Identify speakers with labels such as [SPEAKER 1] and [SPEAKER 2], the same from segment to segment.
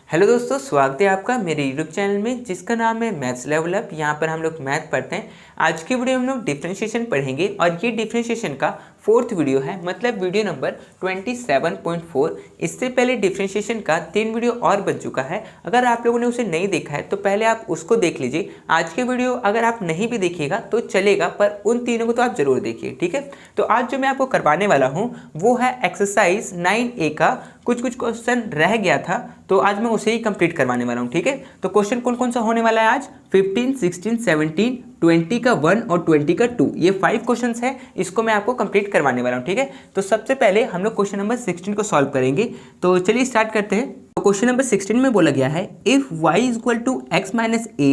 [SPEAKER 1] Hello दोस्तों, स्वागत है आपका मेरे यूट्यूब चैनल में जिसका नाम है मैथ्स लेवल अप। यहाँ पर हम लोग मैथ पढ़ते हैं। आज की वीडियो में हम लोग डिफरेंशिएशन पढ़ेंगे और ये डिफरेंशिएशन का फोर्थ वीडियो है, मतलब वीडियो नंबर 27.4। इससे पहले डिफरेंशिएशन का 3 वीडियो और बन चुका है। अगर आप लोगों ने उसे नहीं देखा है तो पहले आप उसको देख लीजिए। आज के वीडियो अगर आप नहीं भी देखिएगा तो चलेगा, पर उन तीनों को तो आप जरूर देखिए, ठीक है। तो आज जो मैं आपको करवाने वाला हूँ वो है एक्सरसाइज 9A का कुछ क्वेश्चन रह गया था, तो आज मैं उसे ही कंप्लीट करवाने वाला हूँ, ठीक है। तो क्वेश्चन कौन कौन सा होने वाला है आज? 15, 16, 17, 20 का 1 और 20 का 2, ये 5 क्वेश्चंस है। इसको मैं आपको कंप्लीट करवाने वाला हूँ, ठीक है। तो सबसे पहले हम लोग क्वेश्चन नंबर 16 को सॉल्व करेंगे। तो चलिए स्टार्ट करते हैं। तो क्वेश्चन नंबर 16 में बोला गया है if y equal to x minus a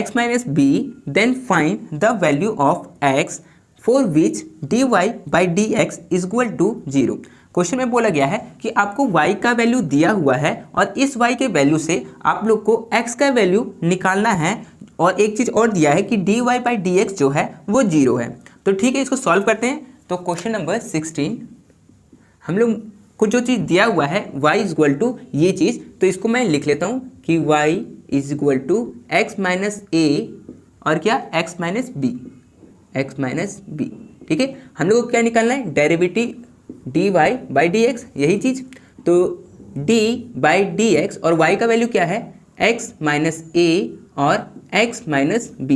[SPEAKER 1] x minus b then find the value of x for which dy by D X is equal to 0। Question में बोला गया है कि आपको y का वैल्यू दिया हुआ है और इस y के वैल्यू से आप लोग को x का वैल्यू निकालना है, और एक चीज़ और दिया है कि dy बाई डी एक्स जो है वो 0 है। तो ठीक है, इसको सॉल्व करते हैं। तो क्वेश्चन नंबर 16 हम लोग को जो चीज़ दिया हुआ है y इज इक्वल टू ये चीज़, तो इसको मैं लिख लेता हूँ कि y is equal to x minus a और क्या x minus b, x minus b, ठीक है। हम लोग को क्या निकालना है? Derivative dy by D x, यही चीज़। तो d बाई डी एक्स और y का वैल्यू क्या है? x माइनस ए और x माइनस बी,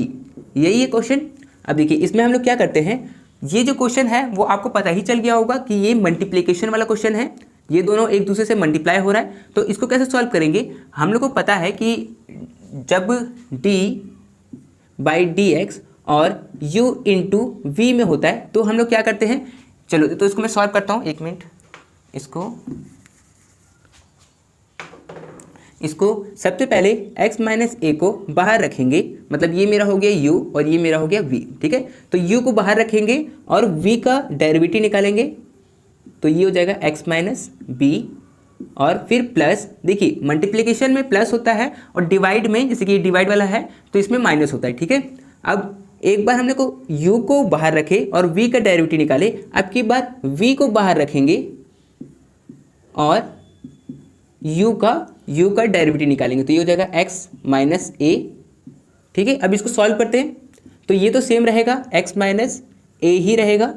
[SPEAKER 1] यही है क्वेश्चन। अब देखिए इसमें हम लोग क्या करते हैं, ये जो क्वेश्चन है वो आपको पता ही चल गया होगा कि ये मल्टीप्लिकेशन वाला क्वेश्चन है। ये दोनों एक दूसरे से मल्टीप्लाई हो रहा है। तो इसको कैसे सॉल्व करेंगे? हम लोग को पता है कि जब d बाई डी एक्स और u इंटू वी में होता है तो हम लोग क्या करते हैं। चलो तो इसको मैं सॉल्व करता हूँ, एक मिनट। इसको सबसे पहले x माइनस ए को बाहर रखेंगे, मतलब ये मेरा हो गया u और ये मेरा हो गया v, ठीक है। तो u को बाहर रखेंगे और v का डेरिवेटिव निकालेंगे, तो ये हो जाएगा x माइनस बी और फिर प्लस। देखिए मल्टीप्लिकेशन में प्लस होता है और डिवाइड में, जैसे कि डिवाइड वाला है तो इसमें माइनस होता है, ठीक है। अब एक बार हमने को u को बाहर रखे और v का डेरिवेटिव निकाले। अब की बार v को बाहर रखेंगे और u का डेरिवेटिव निकालेंगे, तो ये हो जाएगा x माइनस ए, ठीक है। अब इसको सॉल्व करते हैं तो ये तो सेम रहेगा, x माइनस ए ही रहेगा।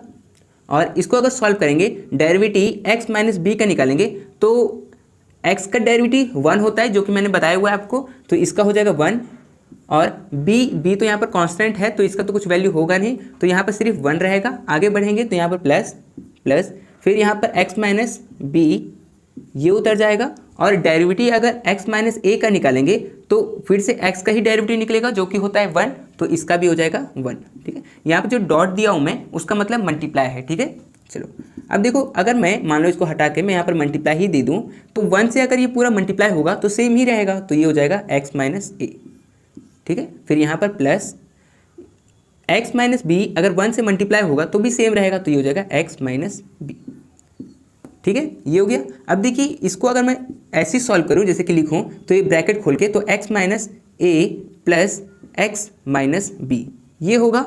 [SPEAKER 1] और इसको अगर सॉल्व करेंगे डेरिवेटिव x माइनस बी का निकालेंगे तो x का डेरिवेटिव 1 होता है, जो कि मैंने बताया हुआ है आपको। तो इसका हो जाएगा 1 और b तो यहाँ पर कांस्टेंट है तो इसका तो कुछ वैल्यू होगा नहीं, तो यहाँ पर सिर्फ 1 रहेगा। आगे बढ़ेंगे तो यहाँ पर प्लस प्लस, फिर यहाँ पर x माइनस बी ये उतर जाएगा, और डेरिवेटिव अगर x माइनस ए का निकालेंगे तो फिर से x का ही डेरिवेटिव निकलेगा जो कि होता है 1, तो इसका भी हो जाएगा 1, ठीक है। यहाँ पर जो डॉट दिया हूँ मैं उसका मतलब मल्टीप्लाई है, ठीक है। चलो अब देखो, अगर मैं मान लो इसको हटा के मैं यहाँ पर मल्टीप्लाई ही दे दूँ तो 1 से अगर ये पूरा मल्टीप्लाई होगा तो सेम ही रहेगा, तो ये हो जाएगा x माइनस ए, ठीक है। फिर यहाँ पर प्लस x माइनस बी अगर 1 से मल्टीप्लाई होगा तो भी सेम रहेगा, तो ये हो जाएगा x माइनस बी, ठीक है। ये हो गया। अब देखिए इसको अगर मैं ऐसे सॉल्व करूँ, जैसे कि लिखूँ तो ये ब्रैकेट खोल के, तो x माइनस ए प्लस एक्स माइनस बी ये होगा,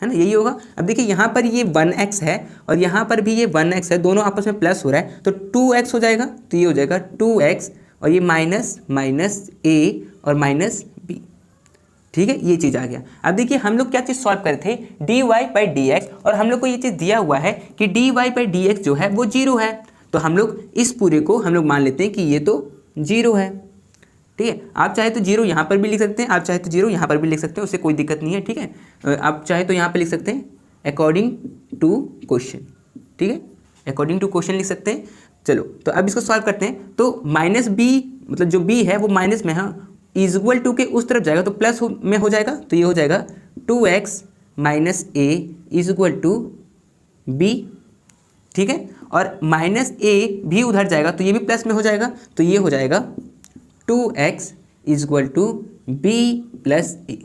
[SPEAKER 1] है ना, यही होगा। अब देखिए यहाँ पर ये 1x है और यहाँ पर भी ये 1x है, दोनों आपस में प्लस हो रहा है तो 2x हो जाएगा, तो ये हो जाएगा 2x और ये माइनस माइनस ए और माइनस बी, ठीक है। ये चीज़ आ गया। अब देखिए हम लोग क्या चीज़ सॉल्व करे थे, dy बाई डी एक्स, और हम लोग को ये चीज़ दिया हुआ है कि dy बाई डी एक्स जो है वो 0 है। तो हम लोग इस पूरे को हम लोग मान लेते हैं कि ये तो 0 है, ठीक है। आप चाहे तो 0 यहाँ पर भी लिख सकते हैं, आप चाहे तो 0 यहाँ पर भी लिख सकते हैं, उससे कोई दिक्कत नहीं है, ठीक है। आप चाहे तो यहाँ पर लिख सकते हैं अकॉर्डिंग टू क्वेश्चन, ठीक है, अकॉर्डिंग टू क्वेश्चन लिख सकते हैं। चलो तो अब इसको सॉल्व करते हैं। तो माइनस बी मतलब जो b है वो माइनस में है, इज इक्वल टू के उस तरफ जाएगा तो प्लस में हो जाएगा, तो ये हो जाएगा 2x minus A is equal to B, ठीक है। और माइनस ए भी उधर जाएगा तो ये भी प्लस में हो जाएगा, तो ये हो जाएगा 2x is equal to B plus a,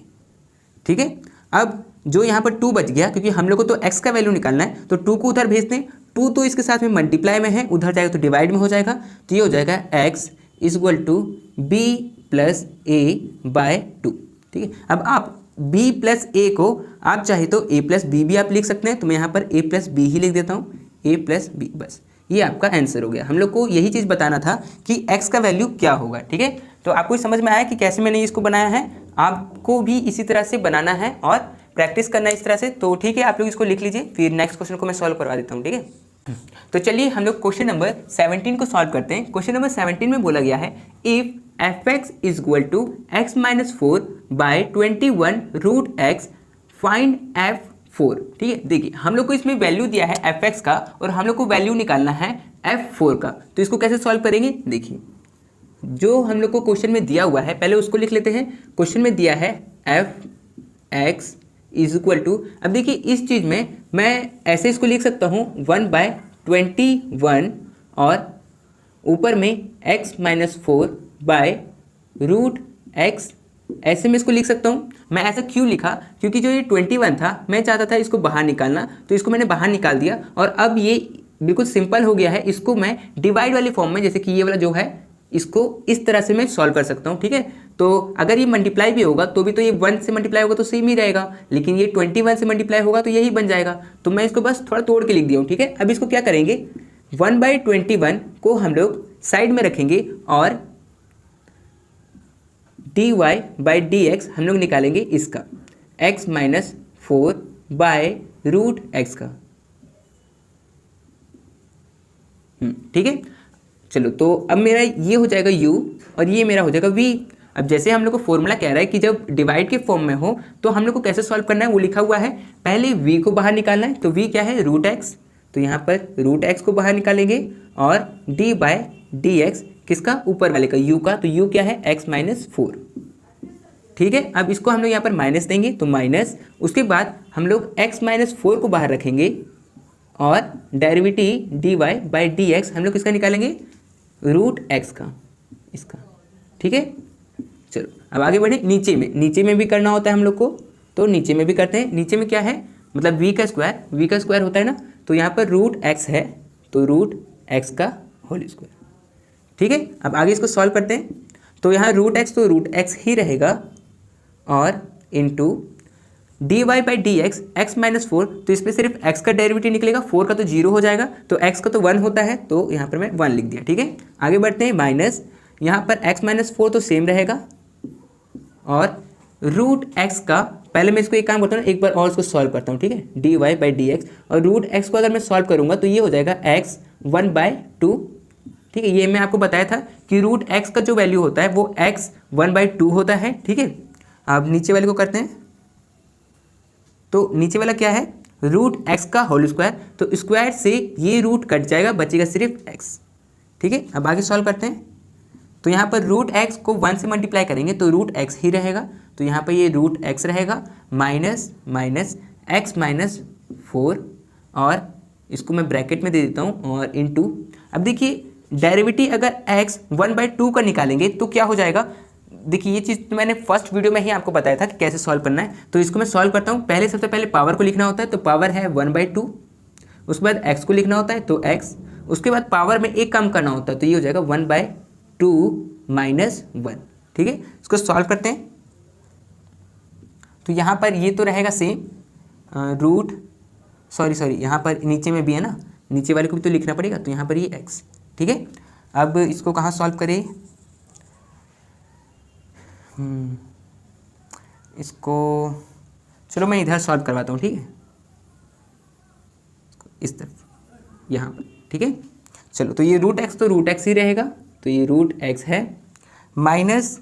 [SPEAKER 1] ठीक है। अब जो यहाँ पर 2 बच गया, क्योंकि हम लोग को तो x का वैल्यू निकालना है तो 2 को उधर भेजते हैं, 2 तो इसके साथ में मल्टीप्लाई में है, उधर जाएगा तो डिवाइड में हो जाएगा, तो ये हो जाएगा x is equal to B plus A by 2, ठीक है। अब आप b प्लस ए को आप चाहे तो a प्लस बी भी आप लिख सकते हैं, तो मैं यहाँ पर a प्लस बी ही लिख देता हूँ, a प्लस बी, बस ये आपका आंसर हो गया। हम लोग को यही चीज़ बताना था कि x का वैल्यू क्या होगा, ठीक है। तो आपको समझ में आया कि कैसे मैंने इसको बनाया है, आपको भी इसी तरह से बनाना है और प्रैक्टिस करना है इस तरह से। तो ठीक है, आप लोग इसको लिख लीजिए, फिर नेक्स्ट क्वेश्चन को मैं सॉल्व करवा देता हूँ, ठीक है। तो चलिए हम लोग क्वेश्चन नंबर 17 को सॉल्व करते हैं। क्वेश्चन नंबर 17 में बोला गया है if fx is equal to x minus 4 by 21 root X find f4, ठीक है। देखिए हम लोग को इसमें वैल्यू दिया है fx का और हम लोग को वैल्यू निकालना है f4 का। तो इसको कैसे सॉल्व करेंगे, देखिए जो हम लोग को क्वेश्चन में दिया हुआ है पहले उसको लिख लेते हैं। क्वेश्चन में दिया है fx इज इक्वल टू, अब देखिए इस चीज़ में मैं ऐसे इसको लिख सकता हूँ 1/21 और ऊपर में x minus 4 by root X, ऐसे में इसको लिख सकता हूँ। मैं ऐसा क्यों लिखा, क्योंकि जो ये 21 था मैं चाहता था इसको बाहर निकालना, तो इसको मैंने बाहर निकाल दिया और अब ये बिल्कुल सिंपल हो गया है। इसको मैं डिवाइड वाले फॉर्म में, जैसे कि ये वाला जो है इसको इस तरह से मैं सॉल्व कर सकता हूँ, ठीक है। तो अगर ये मल्टीप्लाई भी होगा तो भी तो ये 1 से मल्टीप्लाई होगा तो सेम ही रहेगा, लेकिन ये 21 से मल्टीप्लाई होगा तो यही बन जाएगा। तो मैं इसको बस थोड़ा तोड़ के लिख दिया हूँ, ठीक है। अब इसको क्या करेंगे, 1/21 को हम लोग साइड में रखेंगे और dy/dx हम लोग निकालेंगे इसका x minus 4 by root X का, ठीक है। चलो तो अब मेरा ये हो जाएगा u और ये मेरा हो जाएगा v। अब जैसे हम लोग को फॉर्मूला कह रहा है कि जब डिवाइड के फॉर्म में हो तो हम लोग को कैसे सॉल्व करना है वो लिखा हुआ है। पहले v को बाहर निकालना है, तो v क्या है, रूट एक्स, तो यहाँ पर रूट एक्स को बाहर निकालेंगे और d/dx किसका, ऊपर वाले का u का, तो u क्या है x माइनस 4, ठीक है। अब इसको हम लोग यहाँ पर माइनस देंगे तो माइनस, उसके बाद हम लोग x माइनस 4 को बाहर रखेंगे और डेरिवेटिव dy/dx हम लोग किसका निकालेंगे, रूट एक्स का, इसका, ठीक है। चलो अब आगे बढ़े, नीचे में भी करना होता है हम लोग को, तो नीचे में भी करते हैं। नीचे में क्या है, मतलब v का स्क्वायर होता है ना, तो यहाँ पर रूट एक्स है तो रूट एक्स का होल स्क्वायर, ठीक है। अब आगे इसको सॉल्व करते हैं, तो यहाँ रूट एक्स तो रूट एक्स ही रहेगा और इंटू dy/dx x माइनस 4, तो इसमें सिर्फ x का डेरिवेटिव निकलेगा, 4 का तो 0 हो जाएगा, तो x का तो 1 होता है, तो यहाँ पर मैं 1 लिख दिया, ठीक है। आगे बढ़ते हैं, माइनस यहाँ पर x माइनस 4 तो सेम रहेगा और रूट एक्स का, पहले मैं इसको एक काम करता हूँ, एक बार और इसको सॉल्व करता हूँ, ठीक है, dy/dx और रूट एक्स को अगर मैं सॉल्व करूँगा तो ये हो जाएगा x 1/2, ठीक है। ये मैं आपको बताया था कि रूट एक्स का जो वैल्यू होता है वो x 1/2 होता है, ठीक है। अब नीचे वाले को करते हैं, तो नीचे वाला क्या है, रूट एक्स का होल स्क्वायर, तो स्क्वायर से ये रूट कट जाएगा, बचेगा सिर्फ x, ठीक है। अब आगे सॉल्व करते हैं, तो यहाँ पर रूट एक्स को 1 से मल्टीप्लाई करेंगे तो रूट एक्स ही रहेगा, तो यहाँ पर ये रूट एक्स रहेगा माइनस x माइनस 4 और इसको मैं ब्रैकेट में दे देता हूँ और इनटू, अब देखिए डेरिवेटिव अगर x 1/2 का निकालेंगे तो क्या हो जाएगा। देखिए ये चीज़ तो मैंने फर्स्ट वीडियो में ही आपको बताया था कि कैसे सॉल्व करना है, तो इसको मैं सॉल्व करता हूँ। पहले सबसे पहले पावर को लिखना होता है, तो पावर है 1/2, उसके बाद x को लिखना होता है तो x, उसके बाद पावर में एक कम करना होता है, तो ये हो जाएगा 1/2 माइनस 1, ठीक है। इसको सॉल्व करते हैं, तो यहाँ पर ये तो रहेगा सेम रूट, सॉरी यहाँ पर नीचे में भी है ना, नीचे वाले को भी तो लिखना पड़ेगा, तो यहाँ पर ये x, ठीक है। अब इसको कहाँ सॉल्व करें, इसको चलो मैं इधर सॉल्व करवाता हूँ, ठीक है, इस तरफ यहाँ पर, ठीक है। चलो तो ये रूट एक्स तो रूट एक्स ही रहेगा, तो ये रूट एक्स है माइनस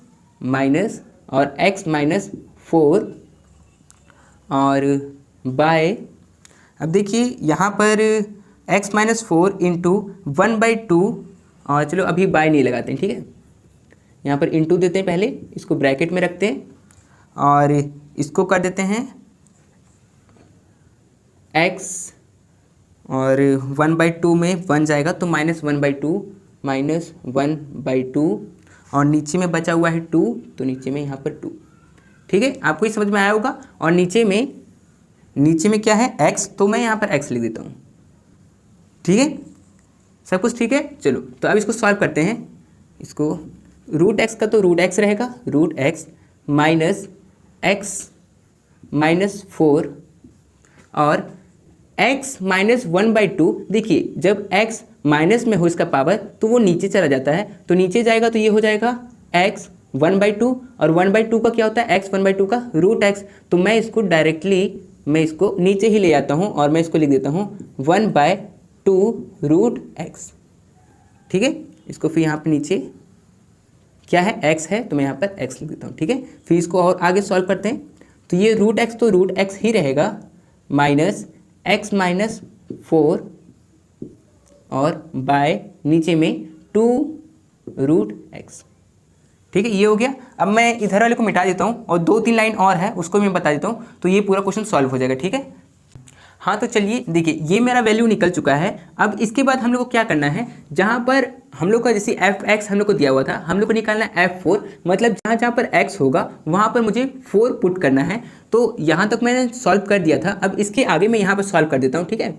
[SPEAKER 1] और x माइनस 4 और बाय, अब देखिए यहाँ पर x माइनस 4 इंटू 1/2 और चलो अभी बाय नहीं लगाते हैं, ठीक है। यहाँ पर इंटू देते हैं, पहले इसको ब्रैकेट में रखते हैं और इसको कर देते हैं x और 1/2 में 1 जाएगा तो -1/2 और नीचे में बचा हुआ है 2, तो नीचे में यहाँ पर 2, ठीक है। आपको ये समझ में आया होगा। और नीचे में क्या है x, तो मैं यहाँ पर x लिख देता हूँ, ठीक है, सब कुछ ठीक है। चलो तो अब इसको सॉल्व करते हैं, इसको रूट एक्स का तो रूट एक्स रहेगा, root X minus x minus 4 और x माइनस 1/2, देखिए जब x माइनस में हो इसका पावर तो वो नीचे चला जाता है, तो नीचे जाएगा तो ये हो जाएगा x 1/2 और 1/2 का क्या होता है x 1/2 का रूट x। तो मैं इसको डायरेक्टली मैं इसको नीचे ही ले आता हूँ और मैं इसको लिख देता हूँ 1/2 रूट x। ठीक है, इसको फिर यहाँ पे नीचे क्या है x है तो मैं यहाँ पर x लिख देता हूँ। ठीक है, फिर इसको और आगे सॉल्व करते हैं तो ये रूट x तो रूट x ही रहेगा माइनस x माइनस 4 और बाय नीचे में 2 रूट x। ठीक है, ये हो गया। अब मैं इधर वाले को मिटा देता हूँ और 2-3 लाइन और है उसको भी मैं बता देता हूँ, तो ये पूरा क्वेश्चन सॉल्व हो जाएगा। ठीक है, हाँ तो चलिए देखिए ये मेरा वैल्यू निकल चुका है। अब इसके बाद हम लोग को क्या करना है, जहाँ पर हम लोग का जैसे f(x) हम लोग को दिया हुआ था, हम लोग को निकालना है f4, मतलब जहाँ जहाँ पर x होगा वहाँ पर मुझे 4 पुट करना है। तो यहाँ तक मैंने सॉल्व कर दिया था, अब इसके आगे मैं यहाँ पर सॉल्व कर देता हूँ। ठीक है,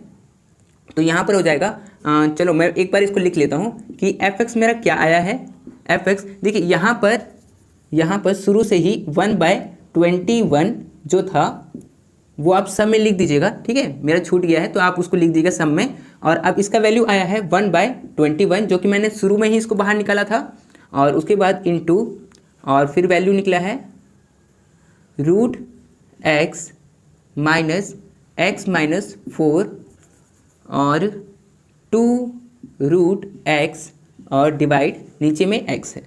[SPEAKER 1] तो यहाँ पर हो जाएगा चलो मैं एक बार इसको लिख लेता हूँ कि f(x) मेरा क्या आया है। f(x) देखिए यहाँ पर शुरू से ही 1/21 जो था वो आप सब में लिख दीजिएगा। ठीक है, मेरा छूट गया है तो आप उसको लिख दीजिएगा सब में। और अब इसका वैल्यू आया है 1/21 जो कि मैंने शुरू में ही इसको बाहर निकाला था, और उसके बाद इनटू और फिर वैल्यू निकला है रूट x माइनस 4 और 2 रूट x और डिवाइड नीचे में x है।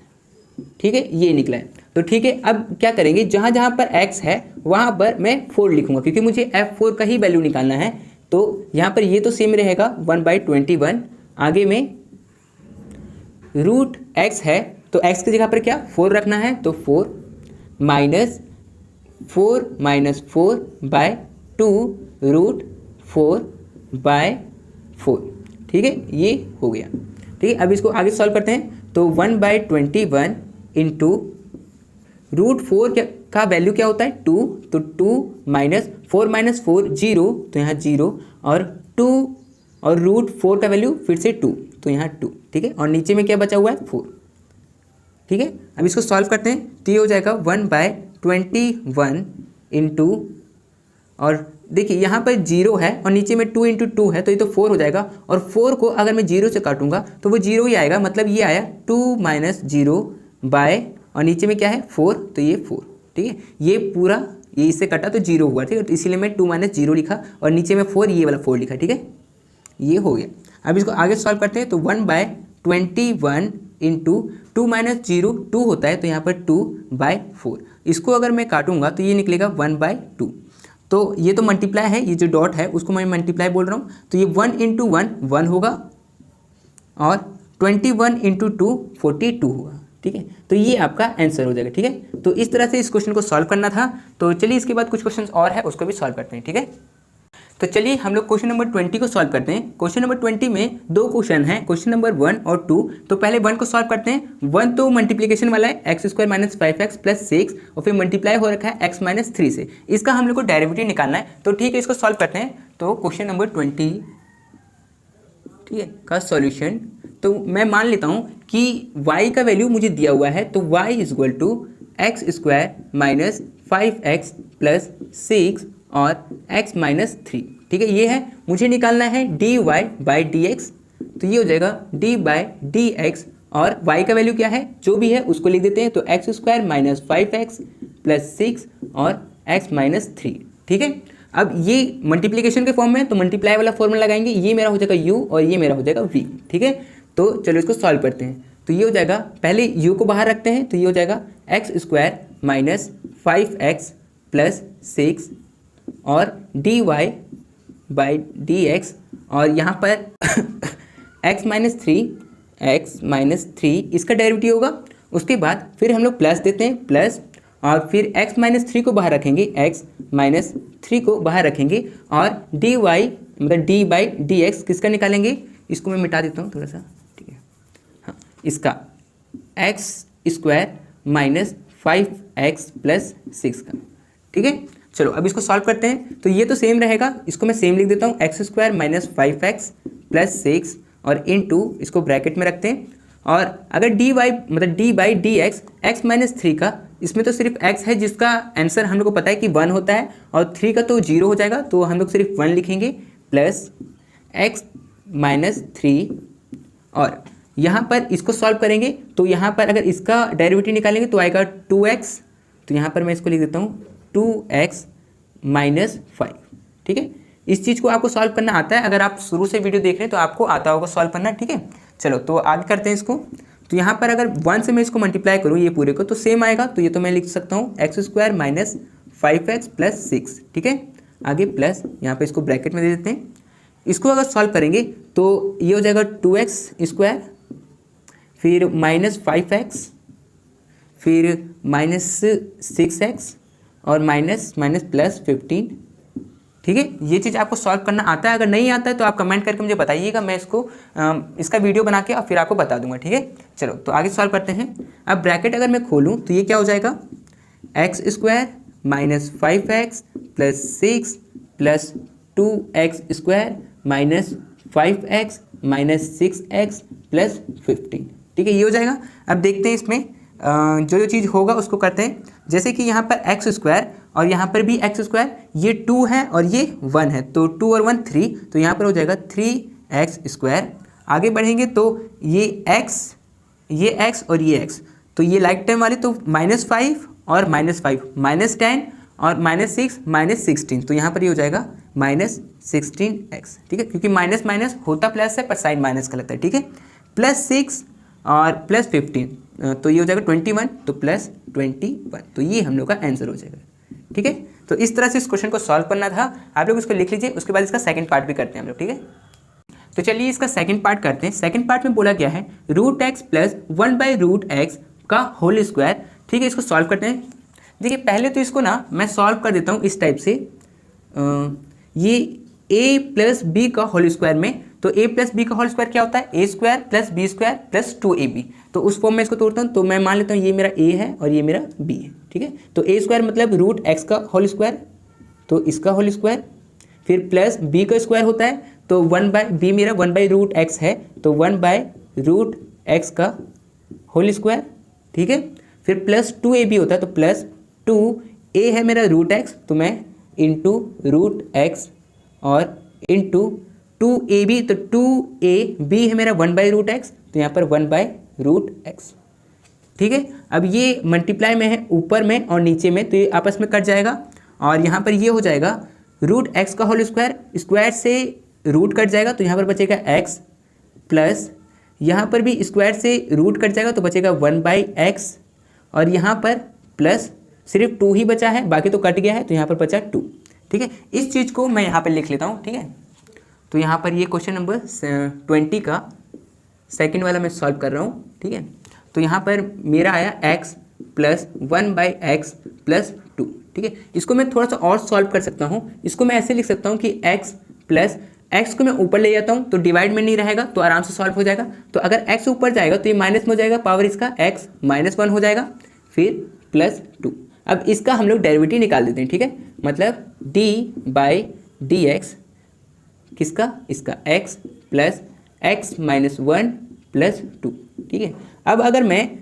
[SPEAKER 1] ठीक है, ये निकला है। तो ठीक है, अब क्या करेंगे, जहाँ जहाँ पर x है वहाँ पर मैं 4 लिखूंगा क्योंकि मुझे f4 का ही वैल्यू निकालना है। तो यहाँ पर ये तो सेम रहेगा 1/21, आगे में रूट x है तो x की जगह पर क्या 4 रखना है, तो 4 माइनस 4/2 रूट 4/4। ठीक है, ये हो गया। ठीक है, अब इसको आगे सॉल्व करते हैं तो 1/21 इंटू रूट 4 का वैल्यू क्या होता है 2, तो 2 माइनस 4 माइनस 4 0, तो यहाँ 0 और 2 और रूट 4 का वैल्यू फिर से 2, तो यहाँ 2। ठीक है, और नीचे में क्या बचा हुआ है 4। ठीक है, अब इसको सॉल्व करते हैं तो ये हो जाएगा 1/21 इंटू और देखिए यहाँ पर 0 है और नीचे में 2 इंटू 2 है तो ये तो 4 हो जाएगा, और 4 को अगर मैं 0 से काटूंगा तो वो 0 ही आएगा, मतलब ये आया 2 माइनस 0 बाय और नीचे में क्या है 4, तो ये 4। ठीक है, ये पूरा ये इससे कटा तो 0 हुआ। ठीक है, तो इसीलिए मैं 2 माइनस 0 लिखा और नीचे में 4 ये वाला 4 लिखा। ठीक है, ये हो गया। अब इसको आगे सॉल्व करते हैं तो 1/21 इंटू 2 माइनस 0 2 होता है तो यहाँ पर 2/4। इसको अगर मैं काटूंगा तो ये निकलेगा 1/2। तो ये तो मल्टीप्लाई है, ये जो डॉट है उसको मैं मल्टीप्लाई बोल रहा हूँ, तो ये 1 इंटू 1 1 होगा और 21 इंटू 2 42 होगा। ठीक है, तो ये आपका आंसर हो जाएगा। ठीक है, तो इस तरह से इस क्वेश्चन को सॉल्व करना था। तो चलिए इसके बाद कुछ क्वेश्चन और है उसको भी सॉल्व करते हैं। ठीक है, तो चलिए हम लोग क्वेश्चन नंबर 20 को सॉल्व करते हैं। क्वेश्चन नंबर 20 में 2 क्वेश्चन हैं, क्वेश्चन नंबर 1 और 2। तो पहले 1 को सॉल्व करते हैं। 1 तो मल्टीप्लिकेशन वाला है x² माइनस 5x प्लस 6 और फिर मल्टीप्लाई हो रखा है x माइनस 3 से, इसका हम लोग को डेरिवेटिव निकालना है। तो ठीक है, इसको सॉल्व करते हैं। तो क्वेश्चन नंबर 20 ठीक है का सॉल्यूशन, तो मैं मान लेता हूँ कि y का वैल्यू मुझे दिया हुआ है, तो y equal to x² minus 5x plus 6 और x माइनस 3। ठीक है, ये है, मुझे निकालना है dy/dx, तो ये हो जाएगा d/dx और y का वैल्यू क्या है जो भी है उसको लिख देते हैं, तो x² माइनस 5x प्लस 6 और x माइनस 3। ठीक है, अब ये मल्टीप्लिकेशन के फॉर्म में तो मल्टीप्लाई वाला फॉर्मूला लगाएंगे, ये मेरा हो जाएगा u और ये मेरा हो जाएगा v। ठीक है, तो चलो इसको सॉल्व करते हैं। तो ये हो जाएगा, पहले u को बाहर रखते हैं, तो ये हो जाएगा x² माइनस 5x प्लस 6 और dy/dx और यहाँ पर x माइनस 3 इसका डेरिवेटिव होगा। उसके बाद फिर हम लोग प्लस देते हैं, प्लस और फिर x माइनस 3 को बाहर रखेंगे, x माइनस 3 को बाहर रखेंगे और dy मतलब d/dx किसका निकालेंगे, इसको मैं मिटा देता हूँ थोड़ा सा। ठीक है, हाँ, इसका x² माइनस 5x प्लस 6 का। ठीक है, चलो अब इसको सॉल्व करते हैं। तो ये तो सेम रहेगा, इसको मैं सेम लिख देता हूँ, x² माइनस 5x प्लस 6 और इनटू इसको ब्रैकेट में रखते हैं। और अगर dy मतलब d/dx x माइनस 3 का, इसमें तो सिर्फ x है जिसका आंसर हम लोग को पता है कि 1 होता है, और 3 का तो 0 हो जाएगा, तो हम लोग सिर्फ 1 लिखेंगे, प्लस x माइनस 3 और यहाँ पर इसको सॉल्व करेंगे तो यहाँ पर अगर इसका डेरिवेटिव निकालेंगे तो आएगा 2x, तो यहाँ पर मैं इसको लिख देता हूँ 2x माइनस 5। ठीक है, इस चीज़ को आपको सॉल्व करना आता है, अगर आप शुरू से वीडियो देख रहे हैं तो आपको आता होगा सॉल्व करना। ठीक है, चलो तो आगे करते हैं इसको। तो यहाँ पर अगर 1 से मैं इसको मल्टीप्लाई करूँ ये पूरे को तो सेम आएगा, तो ये तो मैं लिख सकता हूँ x² माइनस 5x प्लस 6। ठीक है, आगे प्लस यहाँ पे इसको ब्रैकेट में दे देते हैं। इसको अगर सॉल्व करेंगे तो ये हो जाएगा 2x², फिर माइनस 5x, फिर माइनस 6x और माइनस प्लस 15। ठीक है, ये चीज़ आपको सॉल्व करना आता है, अगर नहीं आता है तो आप कमेंट करके मुझे बताइएगा, मैं इसका वीडियो बना के और फिर आपको बता दूंगा। ठीक है, चलो तो आगे सॉल्व करते हैं। अब ब्रैकेट अगर मैं खोलूँ तो ये क्या हो जाएगा, x² minus 5x plus 6 plus 2x² minus 5x minus 6x plus 15। ठीक है, ये हो जाएगा। अब देखते हैं इसमें जो चीज़ होगा उसको करते हैं। जैसे कि यहाँ पर x² और यहाँ पर भी x², ये 2 है और ये 1 है, तो 2 और 1 3, तो यहाँ पर हो जाएगा 3x²। आगे बढ़ेंगे तो ये x और ये x, तो ये लाइक टाइम वाले तो -5 और -5 -10 और -6 -16, तो यहाँ पर ये हो जाएगा -16x। ठीक है, क्योंकि माइनस माइनस होता प्लस है पर साइन माइनस का लगता है। ठीक है, प्लस 6 और प्लस 15, तो ये हो जाएगा 21, तो प्लस 21, तो ये हम लोग का आंसर हो जाएगा। ठीक है, तो इस तरह से इस क्वेश्चन को सॉल्व करना था, आप लोग इसको लिख लीजिए। उसके बाद इसका सेकंड पार्ट भी करते हैं हम लोग। ठीक है, तो चलिए इसका सेकंड पार्ट करते हैं। सेकंड पार्ट में बोला गया है √x प्लस 1/√x का होल स्क्वायर। ठीक है, इसको सॉल्व करते हैं। देखिए पहले तो इसको ना मैं सॉल्व कर देता हूँ इस टाइप से, ये a प्लस बी का होल स्क्वायर में, तो a प्लस बी का होल स्क्वायर क्या होता है, a² plus b² plus 2ab, तो उस फॉर्म में इसको तोड़ता हूँ। तो मैं मान लेता हूँ ये मेरा a है और ये मेरा b है। ठीक है, तो a² मतलब √x का होल स्क्वायर, तो इसका होल स्क्वायर, फिर प्लस b का स्क्वायर होता है, तो b मेरा 1/√x है, तो 1/√x का होल स्क्वायर। ठीक है, फिर प्लस 2ab होता है, तो प्लस 2a है मेरा √x, तो मैं इंटू √x और इंटू 2ab, तो 2ab है मेरा 1/√x, तो यहाँ पर 1/√x। ठीक है, अब ये मल्टीप्लाई में है ऊपर में और नीचे में, तो ये आपस में कट जाएगा और यहाँ पर ये हो जाएगा √x का होल स्क्वायर, स्क्वायर से रूट कट जाएगा, तो यहाँ पर बचेगा x प्लस यहाँ पर भी स्क्वायर से रूट कट जाएगा, तो बचेगा 1/x और यहाँ पर प्लस सिर्फ 2 ही बचा है, बाकी तो कट गया है, तो यहाँ पर बचा 2। ठीक है, इस चीज़ को मैं यहाँ पर लिख लेता हूँ। ठीक है, तो यहाँ पर ये क्वेश्चन नंबर 20 का सेकंड वाला मैं सॉल्व कर रहा हूँ। ठीक है, तो यहाँ पर मेरा आया x प्लस 1/x प्लस 2। ठीक है, इसको मैं थोड़ा सा और सॉल्व कर सकता हूँ। इसको मैं ऐसे लिख सकता हूँ कि x प्लस x को मैं ऊपर ले जाता हूँ तो डिवाइड में नहीं रहेगा, तो आराम से सॉल्व हो जाएगा। तो अगर x ऊपर जाएगा तो ये माइनस में हो जाएगा, पावर इसका x -1 हो जाएगा, फिर प्लस 2। अब इसका हम लोग डेरिवेटिव निकाल देते हैं। ठीक है, मतलब d/dx किसका, इसका x प्लस x -1 प्लस 2। ठीक है, अब अगर मैं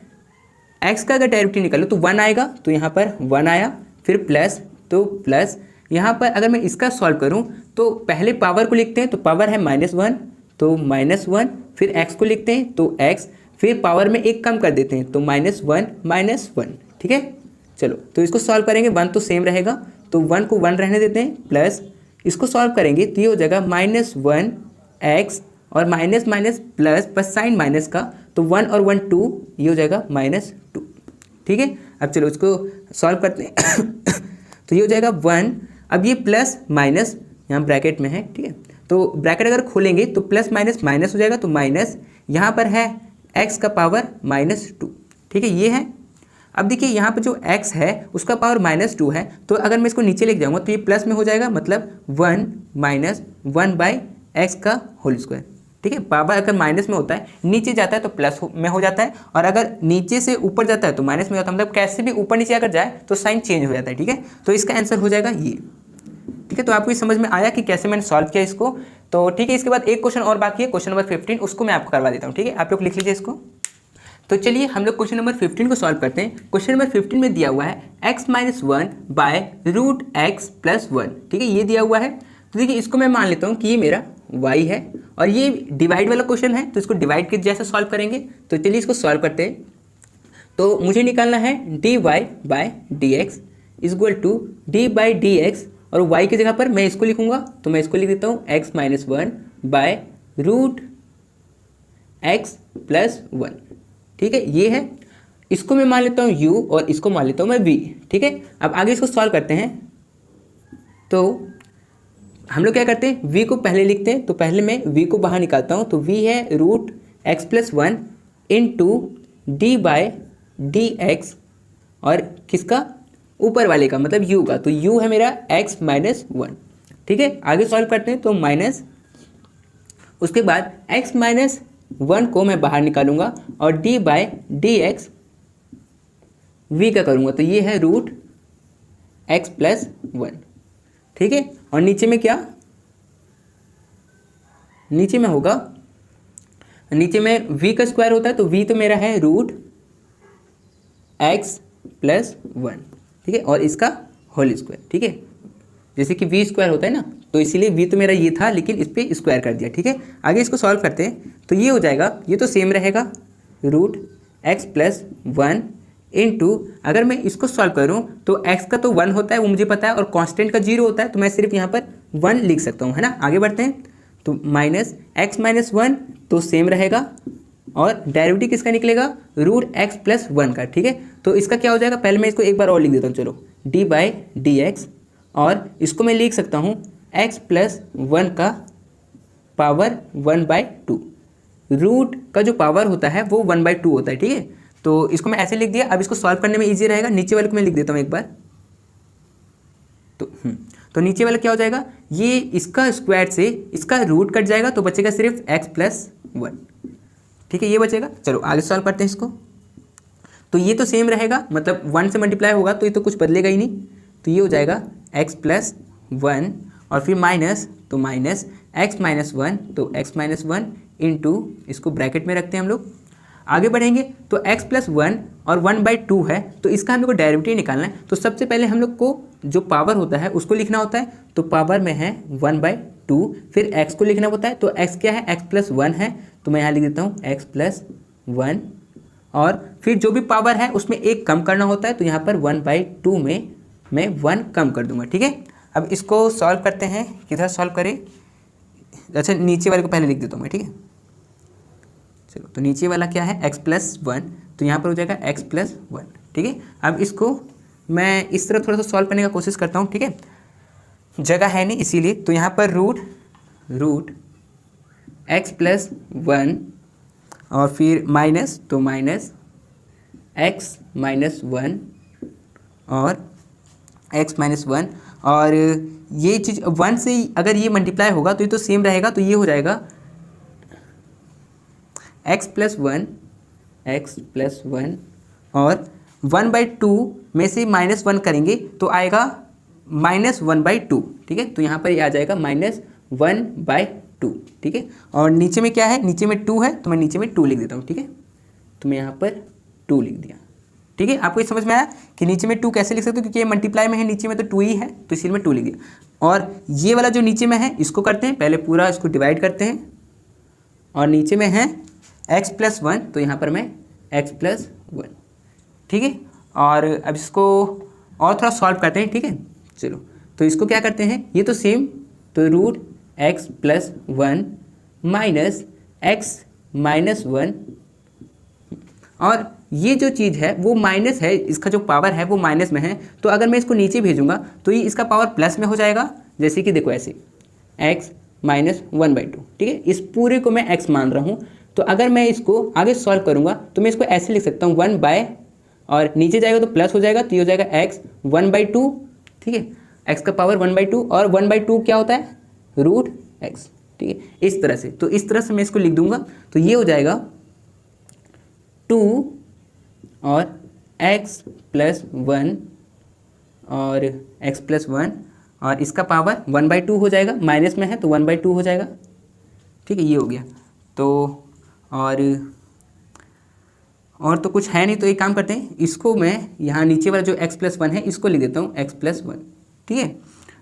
[SPEAKER 1] x का अगर डेरिवेटिव निकालूँ तो 1 आएगा, तो यहाँ पर 1 आया, फिर प्लस, तो प्लस यहाँ पर अगर मैं इसका सॉल्व करूँ तो पहले पावर को लिखते हैं, तो पावर है -1, तो -1, फिर x को लिखते हैं तो x, फिर पावर में एक कम कर देते हैं तो -1। ठीक है, चलो तो इसको सॉल्व करेंगे, 1 तो सेम रहेगा, तो 1 को 1 रहने देते हैं, प्लस इसको सॉल्व करेंगे तो ये हो जाएगा -1x और माइनस माइनस प्लस बस साइन माइनस का, तो 1 और 1 2, ये हो जाएगा -2। ठीक है, अब चलो इसको सॉल्व करते हैं तो ये हो जाएगा 1, अब ये प्लस माइनस यहाँ ब्रैकेट में है। ठीक है, तो ब्रैकेट अगर खोलेंगे तो प्लस माइनस माइनस हो जाएगा, तो माइनस यहाँ पर है x का पावर -2। ठीक है, ये है। अब देखिए यहाँ पर जो x है उसका पावर -2 है, तो अगर मैं इसको नीचे लेके जाऊँगा तो ये प्लस में हो जाएगा, मतलब 1 - 1/x का होल स्क्वायर। ठीक है, पावर अगर माइनस में होता है नीचे जाता है तो प्लस में हो जाता है, और अगर नीचे से ऊपर जाता है तो माइनस में जाता है, मतलब कैसे भी ऊपर नीचे अगर जाए तो साइन चेंज हो जाता है। ठीक है, तो इसका आंसर हो जाएगा ये। ठीक है, तो आपको ये समझ में आया कि कैसे मैंने सॉल्व किया इसको। तो ठीक है, इसके बाद एक क्वेश्चन और बाकी है, क्वेश्चन नंबर 15, उसको मैं आपको करवा देता हूँ। ठीक है, आप लोग लिख लीजिए इसको। तो चलिए हम लोग क्वेश्चन नंबर 15 को सॉल्व करते हैं। क्वेश्चन नंबर 15 में दिया हुआ है x - 1/√x + 1। ठीक है, ये दिया हुआ है, तो देखिए इसको मैं मान लेता हूँ कि ये मेरा वाई है और ये डिवाइड वाला क्वेश्चन है तो इसको डिवाइड के जैसे सॉल्व करेंगे। तो चलिए इसको सॉल्व करते हैं। तो मुझे निकालना है dy by D X is equal to D by D x और y की जगह पर मैं इसको लिखूंगा तो मैं इसको लिख देता हूँ x minus one by root X plus one. ठीक है, ये है। इसको मैं मान लेता हूँ u और इसको मान लेता हूँ मैं v। ठीक है, अब आगे इसको सॉल्व करते हैं। तो हम लोग क्या करते हैं, v को पहले लिखते हैं। तो पहले मैं v को बाहर निकालता हूँ तो v है root X plus one into D by D x और किसका, ऊपर वाले का मतलब u का। तो u है मेरा x माइनस वन। ठीक है, आगे सॉल्व करते हैं। तो माइनस, उसके बाद x माइनस वन को मैं बाहर निकालूंगा और d by D X v का करूँगा। तो ये है रूट x प्लस वन। ठीक है, और नीचे में क्या, नीचे में होगा, नीचे में v का स्क्वायर होता है तो v तो मेरा है रूट x प्लस वन। ठीक है, और इसका होल स्क्वायर। ठीक है, जैसे कि v स्क्वायर होता है ना, तो इसीलिए v तो मेरा ये था लेकिन इस पर स्क्वायर कर दिया। ठीक है, आगे इसको सॉल्व करते हैं। तो ये हो जाएगा, ये तो सेम रहेगा root x plus one into, अगर मैं इसको सॉल्व करूं तो x का तो वन होता है वो मुझे पता है और कांस्टेंट का जीरो होता है तो मैं सिर्फ यहाँ पर वन लिख सकता हूँ, है ना। आगे बढ़ते हैं। तो माइनस x माइनस वन तो सेम रहेगा और डेरिवेटिव किसका निकलेगा, रूट x प्लस वन का। ठीक है, तो इसका क्या हो जाएगा, पहले मैं इसको एक बार और लिख देता हूँ। चलो, डी बाई डी एक्स और इसको मैं लिख सकता हूँ x प्लस वन का पावर वन बाई टू। रूट का जो पावर होता है वो वन बाई टू होता है। ठीक है, तो इसको मैं ऐसे लिख दिया। अब इसको सॉल्व करने में इजी रहेगा। नीचे वाले को मैं लिख देता हूँ एक बार। तो नीचे वाला क्या हो जाएगा, ये इसका स्क्वायर से इसका रूट कट जाएगा तो बचेगा सिर्फ x प्लस वन। ठीक है, ये बचेगा। चलो आगे सॉल्व करते हैं इसको। तो ये तो सेम रहेगा, मतलब वन से मल्टीप्लाई होगा तो ये तो कुछ बदलेगा ही नहीं। तो ये हो जाएगा x प्लस वन और फिर माइनस, तो माइनस x माइनस वन, तो x माइनस वन इंटू, इसको ब्रैकेट में रखते हैं हम लोग। आगे बढ़ेंगे तो x प्लस वन और वन बाई टू है तो इसका हम लोग को डेरिवेटिव निकालना है। तो सबसे पहले हम लोग को जो पावर होता है उसको लिखना होता है। तो पावर में है वन बाई टू, फिर x को लिखना होता है। तो x क्या है, x प्लस वन है तो मैं यहाँ लिख देता हूँ x प्लस वन और फिर जो भी पावर है उसमें एक कम करना होता है। तो यहाँ पर वन बाई टू में मैं वन कम कर दूंगा। ठीक है, अब इसको सॉल्व करते हैं। किधर सॉल्व करें, अच्छा नीचे वाले को पहले लिख देता हूँ मैं। ठीक है, चलो, तो नीचे वाला क्या है, x प्लस वन, तो यहाँ पर हो जाएगा x प्लस वन। ठीक है, अब इसको मैं इस तरह थोड़ा सा सॉल्व करने का कोशिश करता हूँ। ठीक है, जगह है नहीं इसीलिए। तो यहाँ पर रूट x प्लस वन और फिर माइनस, तो माइनस x माइनस वन और x माइनस वन, और ये चीज़ वन से अगर ये मल्टीप्लाई होगा तो ये तो सेम रहेगा। तो ये हो जाएगा x प्लस वन और वन बाई टू में से माइनस वन करेंगे तो आएगा माइनस वन बाई टू। ठीक है, तो यहाँ पर ये आ जाएगा माइनस वन बाई टू। ठीक है, और नीचे में क्या है, नीचे में टू है तो मैं नीचे में टू लिख देता हूँ। ठीक है, तो मैं यहाँ पर टू लिख दिया। ठीक है, आपको ये समझ में आया कि नीचे में टू कैसे लिख सकते हो, क्योंकि ये मल्टीप्लाई में है, नीचे में तो टू ही है तो इसीलिए मैं टू लिख दिया। और ये वाला जो नीचे में है इसको करते हैं, पहले पूरा इसको डिवाइड करते हैं और नीचे में है x प्लस वन, तो यहाँ पर मैं x प्लस वन। ठीक है, और अब इसको और थोड़ा सॉल्व करते हैं। ठीक है, चलो, तो इसको क्या करते हैं, ये तो सेम, तो root x plus one minus x minus one, और ये जो चीज़ है वो माइनस है, इसका जो पावर है वो माइनस में है। तो अगर मैं इसको नीचे भेजूंगा तो ये इसका पावर प्लस में हो जाएगा। जैसे कि देखो ऐसे x minus one by to. ठीक है, इस पूरे को मैं x मान रहा हूँ। तो अगर मैं इसको आगे सॉल्व करूँगा तो मैं इसको ऐसे लिख सकता हूँ, वन बाय और नीचे जाएगा तो प्लस हो जाएगा, तो ये हो जाएगा x वन बाई टू। ठीक है, x का पावर वन बाई टू और वन बाई टू क्या होता है, रूट x। ठीक है, इस तरह से, तो इस तरह से मैं इसको लिख दूंगा। तो ये हो जाएगा टू और x प्लस वन और x प्लस वन और इसका पावर वन बाई टू हो जाएगा, माइनस में है तो वन बाई टू हो जाएगा। ठीक है, ये हो गया। तो और तो कुछ है नहीं, तो एक काम करते हैं, इसको मैं यहाँ नीचे वाला जो x प्लस वन है इसको लिख देता हूँ x प्लस वन। ठीक है,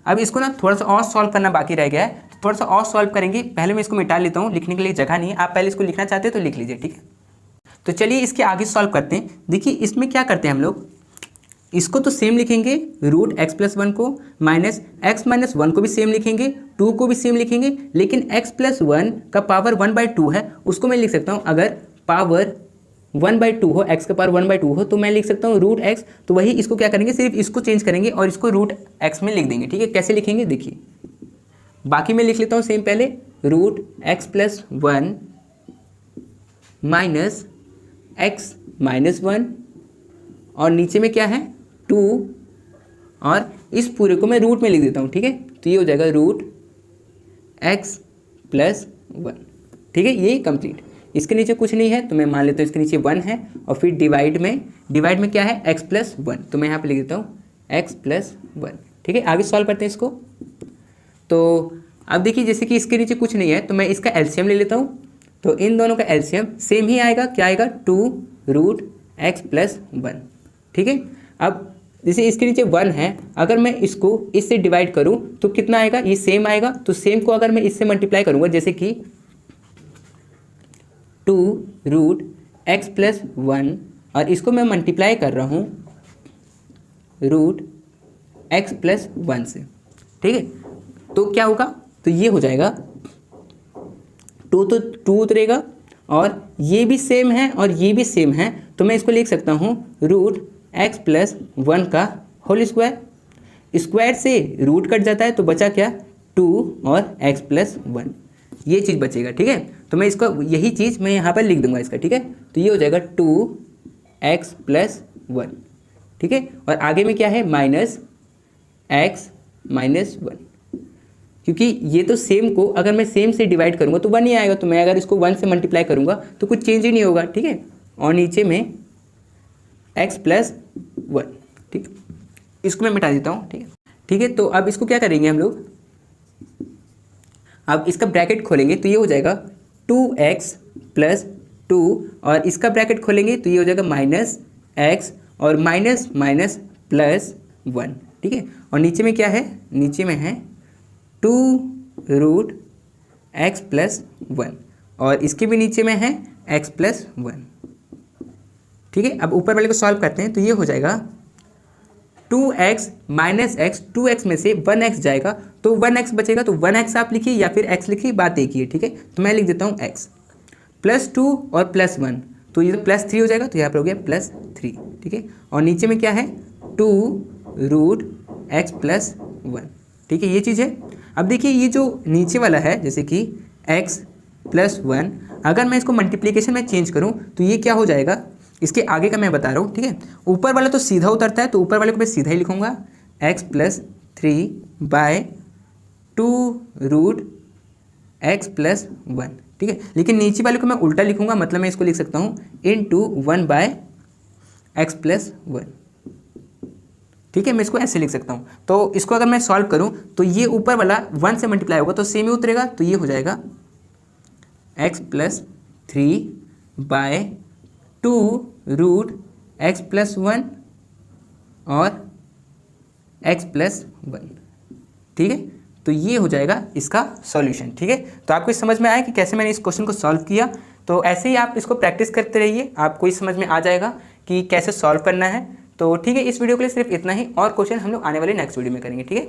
[SPEAKER 1] अब इसको ना थोड़ा सा और सॉल्व करना बाकी रह गया है, तो थोड़ा सा और सॉल्व करेंगे। पहले मैं इसको मिटा लेता हूँ, लिखने के लिए जगह नहीं है, आप पहले इसको लिखना चाहते हैं तो लिख लीजिए, ठीक है। तो चलिए इसके आगे सॉल्व करते हैं। देखिए इसमें क्या करते हैं हम लोग, इसको तो सेम लिखेंगे, रूट एक्स प्लस वन को, माइनस एक्स माइनस वन को भी सेम लिखेंगे, 2 को भी सेम लिखेंगे, लेकिन x प्लस वन का पावर 1/2 है, उसको मैं लिख सकता हूँ, अगर पावर 1/2 हो, x का पावर 1/2 हो तो मैं लिख सकता हूँ रूट एक्स। तो वही इसको क्या करेंगे, सिर्फ इसको चेंज करेंगे और इसको रूट एक्स में लिख देंगे, ठीक है। कैसे लिखेंगे देखिए, बाकी मैं लिख लेता हूँ सेम। पहले root X plus one minus X minus one, और नीचे में क्या है 2, और इस पूरे को मैं रूट में लिख देता हूँ, ठीक है। तो ये हो जाएगा रूट एक्स प्लस वन, ठीक है। ये कंप्लीट, इसके नीचे कुछ नहीं है तो मैं मान लेता हूँ इसके नीचे 1 है, और फिर डिवाइड में क्या है x प्लस वन, तो मैं यहाँ पे लिख देता हूँ x प्लस वन, ठीक है। आगे सॉल्व करते हैं इसको। तो अब देखिए जैसे कि इसके नीचे कुछ नहीं है तो मैं इसका एलसीएम ले लेता हूँ, तो इन दोनों का एलसीएम सेम ही आएगा, क्या आएगा 2 रूट एक्स प्लस वन, ठीक है। अब जैसे इसके नीचे 1 है, अगर मैं इसको इससे डिवाइड करूँ तो कितना आएगा, ये सेम आएगा। तो सेम को अगर मैं इससे मल्टीप्लाई करूँगा, जैसे कि 2 रूट एक्स प्लस वन, और इसको मैं मल्टीप्लाई कर रहा हूँ रूट एक्स प्लस वन से, ठीक है। तो क्या होगा, तो ये हो जाएगा 2 तो 2 उतरेगा, और ये भी सेम है और ये भी सेम है, तो मैं इसको लिख सकता हूँ रूट एक्स प्लस वन का होल स्क्वायर। स्क्वायर से रूट कट जाता है तो बचा क्या 2 और एक्स प्लस वन, ये चीज़ बचेगा, ठीक है। तो मैं इसको यही चीज़ मैं यहाँ पर लिख दूंगा इसका, ठीक है। तो ये हो जाएगा 2x प्लस वन, ठीक है। और आगे में क्या है माइनस x माइनस वन, क्योंकि ये तो सेम को अगर मैं सेम से डिवाइड करूँगा तो 1 ही आएगा, तो मैं अगर इसको 1 से मल्टीप्लाई करूँगा तो कुछ चेंज ही नहीं होगा, ठीक है। और नीचे में x प्लस वन, ठीक है। इसको मैं मिटा देता हूँ, ठीक है, ठीक है। तो अब इसको क्या करेंगे हम लोग, अब इसका ब्रैकेट खोलेंगे तो ये हो जाएगा 2x प्लस 2, और इसका ब्रैकेट खोलेंगे तो ये हो जाएगा माइनस x और माइनस माइनस प्लस वन, ठीक है। और नीचे में क्या है, नीचे में है 2 रूट एक्स प्लस वन, और इसके भी नीचे में है x प्लस वन, ठीक है। अब ऊपर वाले को सॉल्व करते हैं तो ये हो जाएगा 2x माइनस एक्स, 2x में से 1x जाएगा तो 1x बचेगा, तो 1x आप लिखिए या फिर x लिखिए, बात एक ही है, ठीक है। तो मैं लिख देता हूँ x प्लस 2 और प्लस 1, तो ये प्लस 3 हो जाएगा, तो यहाँ पर हो गया प्लस 3, ठीक है। और नीचे में क्या है 2 रूट एक्स प्लस वन, ठीक है, ये चीज़ है। अब देखिए ये जो नीचे वाला है जैसे कि x प्लस वन, अगर मैं इसको मल्टीप्लिकेशन में चेंज करूँ तो ये क्या हो जाएगा, इसके आगे का मैं बता रहा हूँ, ठीक है। ऊपर वाला तो सीधा उतरता है तो ऊपर वाले को मैं सीधा ही लिखूँगा x plus 3 by 2 root X plus one, ठीक है। लेकिन नीचे वाले को मैं उल्टा लिखूँगा, मतलब मैं इसको लिख सकता हूँ into 1 by X plus one, ठीक है। मैं इसको ऐसे लिख सकता हूँ। तो इसको अगर मैं सॉल्व करूँ तो ये ऊपर वाला 1 से मल्टीप्लाई होगा तो सेम ही उतरेगा, तो ये हो जाएगा x plus 3 by 2 root X plus one और x प्लस वन, ठीक है। तो ये हो जाएगा इसका सॉल्यूशन, ठीक है। तो आपको समझ में आया कि कैसे मैंने इस क्वेश्चन को सॉल्व किया। तो ऐसे ही आप इसको प्रैक्टिस करते रहिए, आपको इस समझ में आ जाएगा कि कैसे सॉल्व करना है। तो ठीक है, इस वीडियो के लिए सिर्फ इतना ही, और क्वेश्चन हम लोग आने वाले नेक्स्ट वीडियो में करेंगे, ठीक है।